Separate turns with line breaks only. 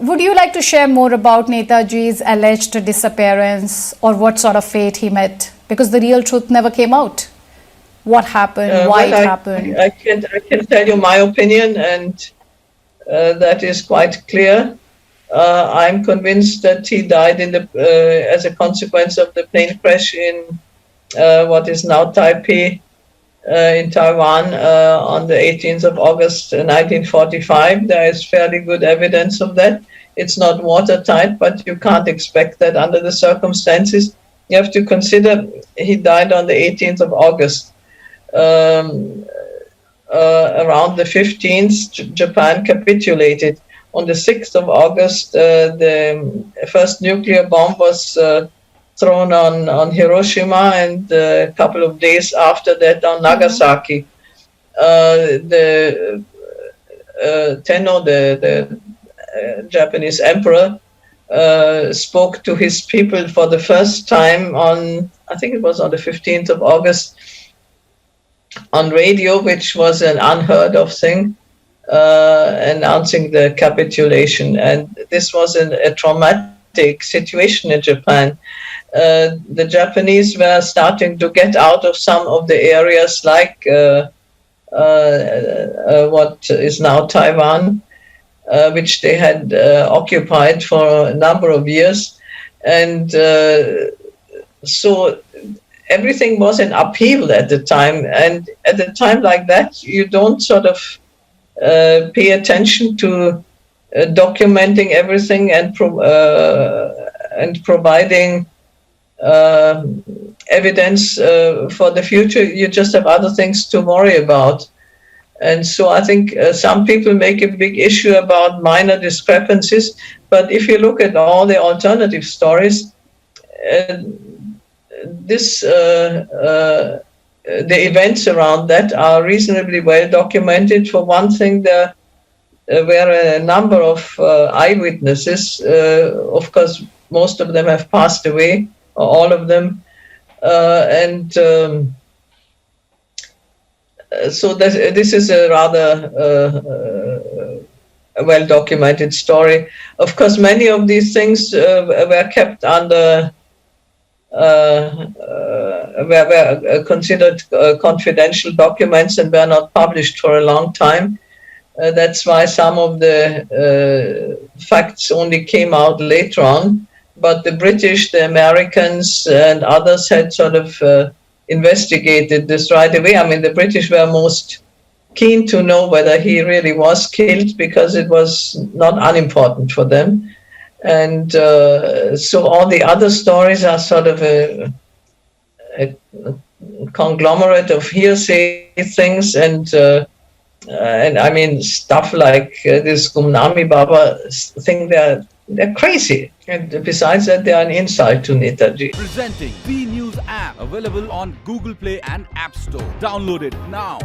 Would you like to share more about Netaji's alleged disappearance or what sort of fate he met? Because the real truth never came out. What happened, why it happened?
I can tell you my opinion, and that is quite clear. I'm convinced that he died as a consequence of the plane crash in what is now Taipei, in Taiwan, on the 18th of August 1945. There is fairly good evidence of that. It's not watertight, but you can't expect that under the circumstances. You have to consider he died on the 18th of August. Around the 15th, Japan capitulated. On the 6th of August, the first nuclear bomb was thrown on Hiroshima, and a couple of days after that on Nagasaki. The Tenno, the Japanese emperor, spoke to his people for the first time on, I think it was on the 15th of August, on radio, which was an unheard of thing, announcing the capitulation. And this was a traumatic situation in Japan. The Japanese were starting to get out of some of the areas like what is now Taiwan, which they had occupied for a number of years. And so everything was in upheaval at the time. And at a time like that, you don't sort of pay attention to documenting everything and providing evidence for the future. You just have other things to worry about. And so I think some people make a big issue about minor discrepancies, but if you look at all the alternative stories, the events around that are reasonably well documented. For one thing, there were a number of eyewitnesses. Of course, most of them have passed away, or all of them, so this is a rather well-documented story. Of course, many of these things were kept under, were considered confidential documents and were not published for a long time. That's why some of the facts only came out later on. But the British, the Americans, and others had sort of investigated this right away. I mean, the British were most keen to know whether he really was killed, because it was not unimportant for them. And so all the other stories are sort of a conglomerate of hearsay things, and I mean, stuff like this Gumnami Baba thing, they're crazy. And besides that, they are an insult to Netaji.
Presenting the News app, available on Google Play and App Store. Download it now.